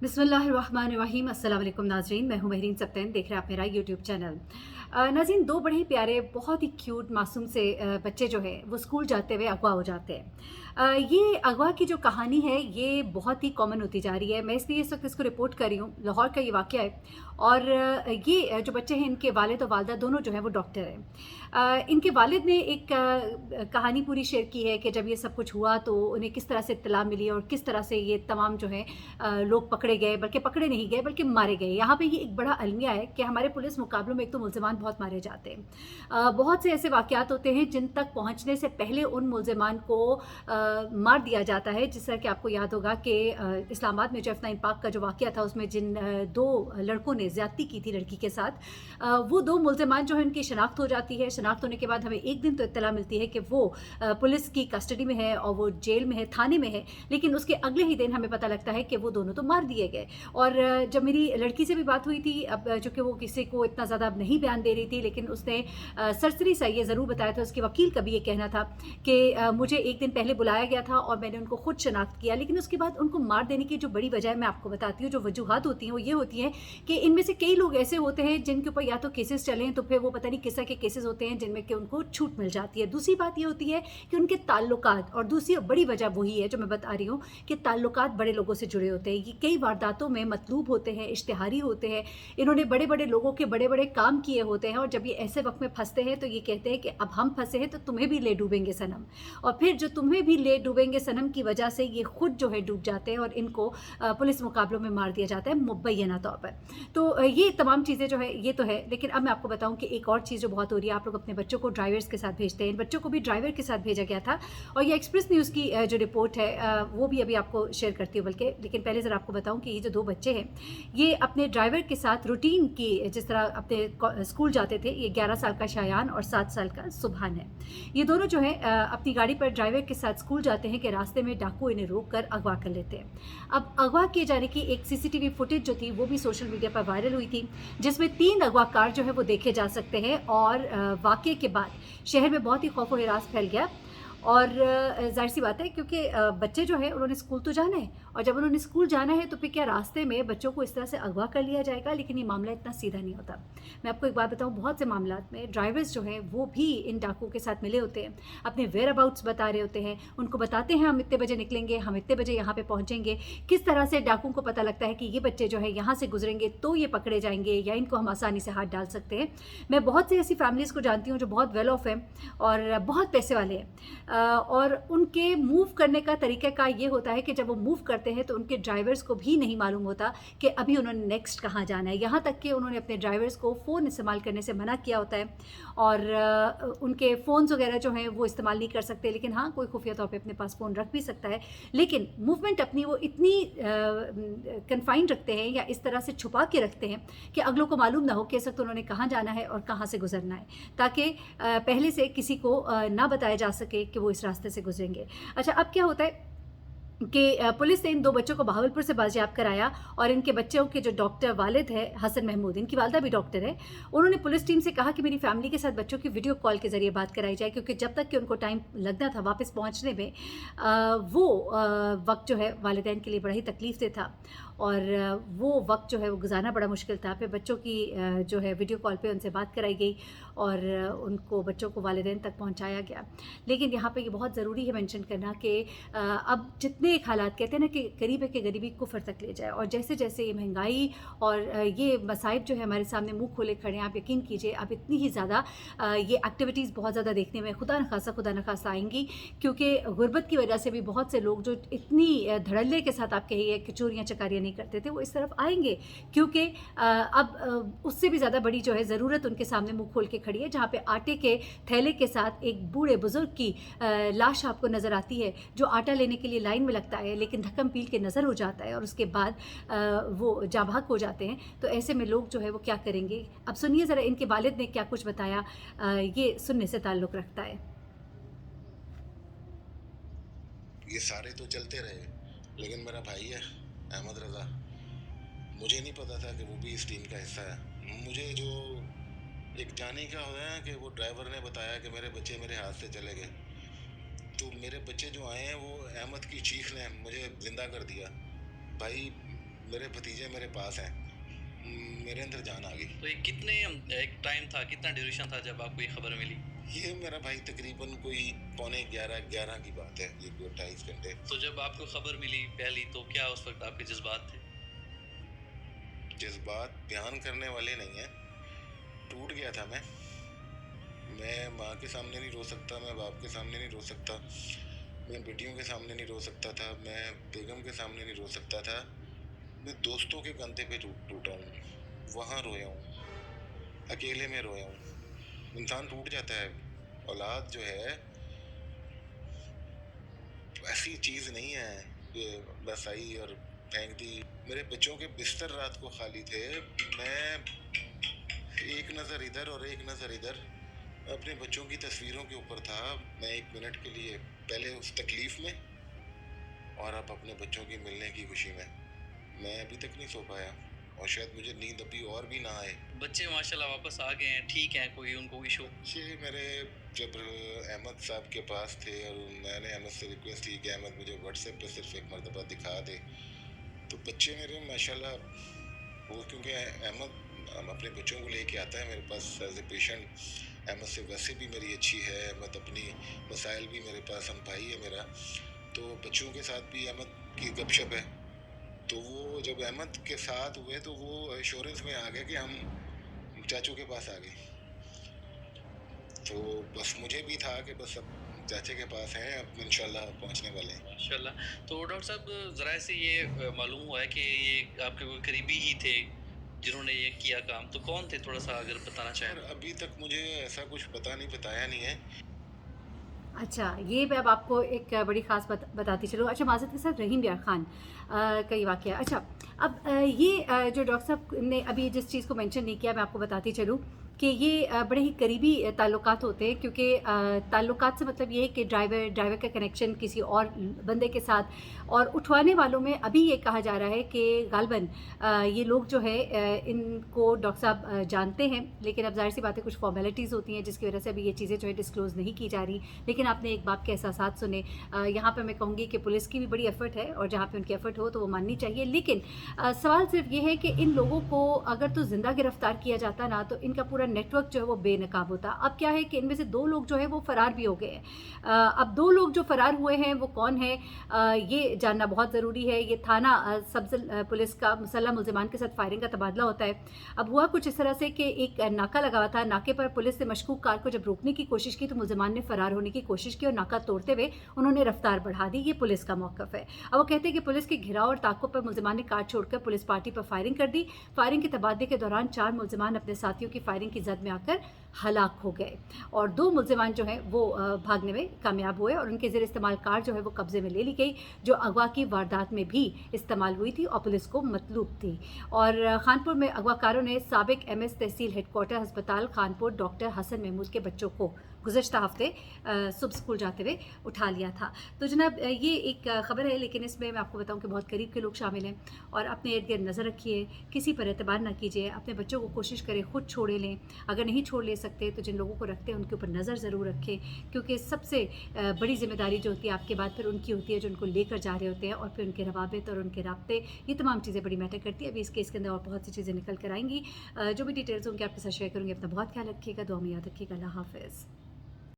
बिस्मिल्लाहिर्रहमानिर्रहीम। अस्सलाम वालेकुम नाज़रीन, मैं हूँ महरीन सब्तैन, देख रहे हैं आप मेरा यूट्यूब चैनल। नाज़रीन, दो बड़े ही प्यारे बहुत ही क्यूट मासूम से बच्चे जो है वो स्कूल जाते हुए अगवा हो जाते हैं। ये अगवा की जो कहानी है ये बहुत ही कॉमन होती जा रही है। मैं इसलिए इस वक्त इसको रिपोर्ट कर रही हूँ। लाहौर का ये वाक़या है और ये जो बच्चे हैं इनके वालिद और वालदा दोनों जो हैं वो डॉक्टर हैं। इनके वालिद ने एक कहानी पूरी शेयर की है कि जब ये सब कुछ हुआ तो उन्हें किस तरह से इत्तला मिली और किस तरह से ये तमाम जो है लोग पकड़े गए, बल्कि पकड़े नहीं गए बल्कि मारे गए। यहाँ पे ये एक बड़ा अलमिया है कि हमारे पुलिस मुकाबलों में एक तो मुल्ज़िमान बहुत मारे जाते हैं। बहुत से ऐसे वाक़यात होते हैं जिन तक पहुँचने से पहले उन मुल्ज़िमान को मार दिया जाता है। जिस तरह कि आपको याद होगा कि इस्लामाबाद में जो F9 पार्क का जो वाक़या था उसमें जिन 2 लड़कों ने ज़्यादती की थी लड़की के साथ, वो 2 मुल्ज़िमान जो है उनकी शनाख्त हो जाती है। शनाख्त होने के बाद हमें एक दिन तो इत्तला मिलती है कि वो पुलिस की कस्टडी में है और वो जेल में है, थाने में है, लेकिन उसके अगले ही दिन हमें पता लगता है कि वो दोनों तो मार दिए गए। और जब मेरी लड़की से भी बात हुई थी, अब चूँकि वो किसी को इतना ज़्यादा अब नहीं बयान दे रही थी, लेकिन उसने सरसरी सा ये ज़रूर बताया था, उसके वकील का भी ये कहना था कि मुझे एक दिन पहले बुलाया गया था और मैंने उनको खुद शनाख्त किया, लेकिन उसके बाद उनको मार देने की जो बड़ी वजह मैं आपको बताती हूँ, जो वजूहात होती हैं वो ये होती हैं कि इनमें से कई लोग ऐसे होते हैं जिनके ऊपर या तो केसेस चले हैं, तो फिर वो पता नहीं किस तरह के केसेस होते हैं जिनमें कि उनको छूट मिल जाती है। दूसरी बात ये होती है कि उनके ताल्लुकात, और दूसरी बड़ी वजह वही है जो मैं बता रही हूँ कि ताल्लुकात बड़े लोगों से जुड़े होते हैं। ये कई वारदातों में मतलूब होते हैं, इश्तिहारी होते हैं, इन्होंने बड़े बड़े लोगों के बड़े बड़े काम किए होते हैं, और जब ये ऐसे वक्त में फंसते हैं तो ये कहते हैं कि अब हम फंसे हैं तो तुम्हें भी ले डूबेंगे सनम। और फिर जो तुम्हें भी ले डूबेंगे सनम की वजह से ये खुद जो है डूब जाते हैं और इनको पुलिस मुकाबलों में मार दिया जाता है मुबैना तौर पर। तो ये तमाम चीज़ें जो है ये तो है, लेकिन अब मैं आपको बताऊं कि एक और चीज़ जो बहुत हो रही है, आप लोग अपने बच्चों को ड्राइवर्स के साथ भेजते हैं। इन बच्चों को भी ड्राइवर के साथ भेजा गया था और ये एक्सप्रेस न्यूज़ की जो रिपोर्ट है वो भी अभी आपको शेयर करती हूँ बल्कि, लेकिन पहले ज़रा आपको बताऊँ कि ये जो 2 बच्चे हैं ये अपने ड्राइवर के साथ रूटीन की जिस तरह अपने स्कूल जाते थे। ये 11 साल का शायान और 7 साल का सुबहान है। ये दोनों जो है अपनी गाड़ी पर ड्राइवर के साथ स्कूल जाते हैं कि रास्ते में डाकू इन्हें रोक कर अगवा कर लेते हैं। अब अगवा किए जाने की एक सीसीटीवी फुटेज जो थी वो भी सोशल मीडिया पर वायरल हुई थी, जिसमें 3 अगवाकार जो है वो देखे जा सकते हैं। और वाक़ये के बाद शहर में बहुत ही खौफ व हिरास फैल गया। और ज़ाहिर सी बात है क्योंकि बच्चे जो हैं उन्होंने स्कूल तो जाना है, और जब उन्होंने स्कूल जाना है तो फिर क्या रास्ते में बच्चों को इस तरह से अगवा कर लिया जाएगा। लेकिन ये मामला इतना सीधा नहीं होता। मैं आपको एक बात बताऊं, बहुत से मामलात में ड्राइवर्स जो हैं वो भी इन डाकुओं के साथ मिले होते हैं, अपने वेयर अबाउट्स बता रहे होते हैं, उनको बताते हैं हम इतने बजे निकलेंगे, हम इतने बजे यहाँ पे पहुँचेंगे। किस तरह से डाकुओं को पता लगता है कि ये बच्चे जो है यहाँ से गुजरेंगे तो ये पकड़े जाएंगे या इनको हम आसानी से हाथ डाल सकते हैं। मैं बहुत सी ऐसी फैमिलीज़ को जानती हूँ जो बहुत वेल ऑफ हैं और बहुत पैसे वाले हैं, और उनके मूव करने का तरीक़ा का ये होता है कि जब वो मूव करते हैं तो उनके ड्राइवर्स को भी नहीं मालूम होता कि अभी उन्होंने नेक्स्ट कहाँ जाना है। यहाँ तक कि उन्होंने अपने ड्राइवर्स को फ़ोन इस्तेमाल करने से मना किया होता है, और उनके फ़ोन्स वगैरह जो हैं वो इस्तेमाल नहीं कर सकते। लेकिन हाँ, कोई खुफिया तौर पे अपने पास फ़ोन रख भी सकता है, लेकिन मूवमेंट अपनी वो इतनी कन्फाइंड रखते हैं या इस तरह से छुपा के रखते हैं कि अगलों को मालूम ना हो कि इस वक्त उन्होंने कहाँ जाना है और कहाँ से गुजरना है, ताकि पहले से किसी को ना बताया जा सके कि वो इस रास्ते से गुजरेंगे। अच्छा, अब क्या होता है कि पुलिस ने इन 2 बच्चों को बहावलपुर से बाजियाब कराया, और इनके बच्चों के जो डॉक्टर वालिद है हसन महमूद, इनकी वालदा भी डॉक्टर है, उन्होंने पुलिस टीम से कहा कि मेरी फैमिली के साथ बच्चों की वीडियो कॉल के ज़रिए बात कराई जाए, क्योंकि जब तक कि उनको टाइम लगना था वापस पहुंचने में, वो वक्त जो है वालिदैन के लिए बड़ा ही तकलीफ से था, और वो वक्त जो है वो गुजारना बड़ा मुश्किल था। फिर बच्चों की जो है वीडियो कॉल पे उनसे बात कराई गई और उनको बच्चों को वालिदैन तक पहुंचाया गया। लेकिन यहाँ पे ये बहुत ज़रूरी है मेंशन करना कि अब जितने हालात कहते हैं ना कि गरीब है कि गरीबी कुफर तक ले जाए, और जैसे जैसे ये महंगाई और ये मसाइब जो है हमारे सामने मुंह खोले खड़े हैं, आप यकीन कीजिए अब इतनी ही ज़्यादा ये एक्टिविटीज़ बहुत ज़्यादा देखने में खुदा न खासा आएंगी, क्योंकि गुर्बत की वजह से भी बहुत से लोग जो इतनी धड़ल्ले के साथ आप कहिए कि चोरियाँ चकारियाँ नहीं करते थे वो इस तरफ आएंगे, क्योंकि अब उससे भी ज़्यादा बड़ी जो है ज़रूरत उनके सामने मुँह खोल के खड़ी है, जहाँ पे आटे के थैले के साथ एक बूढ़े बुजुर्ग की लाश आपको नज़र आती है, जो आटा लेने के लिए लाइन में लगता है, लेकिन धक्कम पील के नज़र हो जाता है और उसके बाद वो जाबाक हो जाते हैं। तो ऐसे में लोग जो है वो क्या करेंगे। अब सुनिए ज़रा इनके वालिद ने क्या कुछ बताया, ये सुनने से ताल्लुक़ रखता है। ये सारे तो चलते रहे, लेकिन मेरा भाई है अहमद रज़ा, मुझे नहीं पता था कि वो भी इस टीम का हिस्सा है। मुझे जो एक जानी का होता है कि वो ड्राइवर ने बताया कि मेरे बच्चे मेरे हाथ से चले गए, तो मेरे बच्चे जो आए हैं वो अहमद की चीख ने मुझे ज़िंदा कर दिया। भाई मेरे भतीजे मेरे पास हैं, मेरे अंदर जान आ गई। तो ये कितने एक टाइम था, कितना ड्यूरेशन था जब आपको ये खबर मिली? ये मेरा भाई तकरीबन कोई पौने 11 की बात है, ये कोई 28 घंटे। तो जब आपको खबर मिली पहली, तो क्या उस वक्त आपके जज्बात थे? जज्बात बयान करने वाले नहीं हैं। टूट गया था मैं माँ के सामने नहीं रो सकता, मैं बाप के सामने नहीं रो सकता, मैं बेटियों के सामने नहीं रो सकता था, मैं बेगम के सामने नहीं रो सकता था, मैं दोस्तों के कंधे पे टूटा हूँ, वहाँ रोया हूँ, अकेले में रोया हूँ। इंसान टूट जाता है। औलाद जो है ऐसी चीज़ नहीं है कि बस आई और फेंक दी। मेरे बच्चों के बिस्तर रात को खाली थे, मैं एक नज़र इधर और एक नज़र इधर अपने बच्चों की तस्वीरों के ऊपर था। मैं एक मिनट के लिए पहले उस तकलीफ़ में और अब अपने बच्चों की मिलने की खुशी में मैं अभी तक नहीं सो पाया, और शायद मुझे नींद अभी और भी ना आए। बच्चे माशाल्लाह वापस आ गए हैं, ठीक हैं, कोई उनको इशू? ये मेरे जब अहमद साहब के पास थे और मैंने अहमद से रिक्वेस्ट की कि अहमद मुझे व्हाट्सएप पे सिर्फ एक मरतबा दिखा दे, तो बच्चे मेरे माशाल्लाह, वो क्योंकि अहमद अपने बच्चों को लेके आता है मेरे पास एज ए पेशेंट। अहमद से वैसे भी मेरी अच्छी है, अहमद अपनी मसाइल भी मेरे पास, हम भाई है मेरा, तो बच्चों के साथ भी अहमद की गपशप है। तो वो जब अहमद के साथ हुए तो वो एश्योरेंस में आ गए कि हम चाचू के पास आ गए। तो बस मुझे भी था कि बस अब चाचे के पास हैं, अब इंशाल्लाह पहुंचने वाले हैं। माशाल्लाह। तो डॉक्टर साहब, ज़रा से ये मालूम हुआ है कि ये आपके कोई करीबी ही थे जिन्होंने ये किया काम, तो कौन थे, थोड़ा सा अगर बताना और चाहें? अभी तक मुझे ऐसा कुछ बताया नहीं है। अच्छा, ये मैं अब आपको एक बड़ी ख़ास बताती चलूँ। अच्छा, माज़रत के साथ रहीम यार ख़ान का ये वाक़या। अच्छा, अब ये जो डॉक्टर साहब ने अभी जिस चीज़ को मेंशन नहीं किया, मैं आपको बताती चलूँ कि ये बड़े ही करीबी ताल्लुकात होते हैं, क्योंकि ताल्लुकात से मतलब ये है कि ड्राइवर का कनेक्शन किसी और बंदे के साथ, और उठवाने वालों में अभी ये कहा जा रहा है कि ग़ालिबन ये लोग जो है इनको डॉक्टर साहब जानते हैं, लेकिन अब ज़ाहिर सी बात है कुछ फॉर्मेलिटीज़ होती हैं जिसकी वजह से अभी ये चीज़ें जो है डिस्क्लोज़ नहीं की जा रही। लेकिन आपने एक बाप के एहसासात सुने। यहाँ पे मैं कहूँगी कि पुलिस की भी बड़ी एफ़र्ट है, और जहाँ पे उनकी एफ़र्ट हो तो वो माननी चाहिए। लेकिन सवाल सिर्फ ये है कि इन लोगों को अगर तो ज़िंदा गिरफ्तार किया जाता ना, तो इनका पूरा नेटवर्क जो है वो बेनकाब होता। अब क्या है कि इनमें से 2 लोग जो है वो फ़रार भी हो गए हैं। अब 2 लोग जो फ़रार हुए हैं वो कौन है, ये जानना बहुत ज़रूरी है। ये थाना सब्ज़ पुलिस का मुसल्लह मुल्ज़िमान के साथ फायरिंग का तबादला होता है। अब हुआ कुछ इस तरह से कि एक नाका लगा हुआ था, नाके पर पुलिस ने मशकूक कार को जब रोकने की कोशिश की तो मुल्ज़िमान ने फ़रार होने की कोशिश की और नाका तोड़ते हुए उन्होंने रफ्तार बढ़ा दी। ये पुलिस का मौक़िफ़ है। अब वो कहते हैं कि पुलिस के घिराव और ताक़ुब पर मुल्ज़िमान ने कार छोड़कर पुलिस पार्टी पर फायरिंग कर दी। फायरिंग के तबादले के दौरान 4 मुल्ज़िमान अपने साथियों की फायरिंग की जद में आकर हलाक हो गए, और 2 मुल्ज़िमान जो हैं वो भागने में कामयाब हुए, और उनके ज़ेर इस्तेमाल कार जो है वो कब्ज़े में ले ली गई, जो अगवा की वारदात में भी इस्तेमाल हुई थी और पुलिस को मतलूब थी। और खानपुर में अगवाकारों ने साबिक एमएस तहसील हेडक्वार्टर अस्पताल खानपुर डॉक्टर हसन महमूद के बच्चों को गुज़श्ता हफ्ते सुबह स्कूल जाते हुए उठा लिया था। तो जनाब, ये एक ख़बर है, लेकिन इसमें मैं आपको बताऊं कि बहुत करीब के लोग शामिल हैं, और अपने इर्द गिर्द नज़र रखिए, किसी पर एतबार ना कीजिए, अपने बच्चों को कोशिश करें खुद छोड़े लें, अगर नहीं छोड़ ले सकते तो जिन लोगों को रखते हैं उनके ऊपर नज़र ज़रूर रखें, क्योंकि सबसे बड़ी ज़िम्मेदारी जो होती है आपके बाद फिर उनकी होती है जो उनको लेकर जा रहे होते हैं, और फिर उनके रवाबित और उनके राब्ते, ये तमाम चीज़ें बड़ी मैटर करती है। अभी इस केस के अंदर और बहुत सी चीज़ें निकल कर आएंगी, जो भी डिटेल्स होंगी आपके साथ शेयर करूँगी। अपना बहुत ख्याल रखिएगा, दुआ में याद रखिएगा। अल्लाह हाफ़िज़।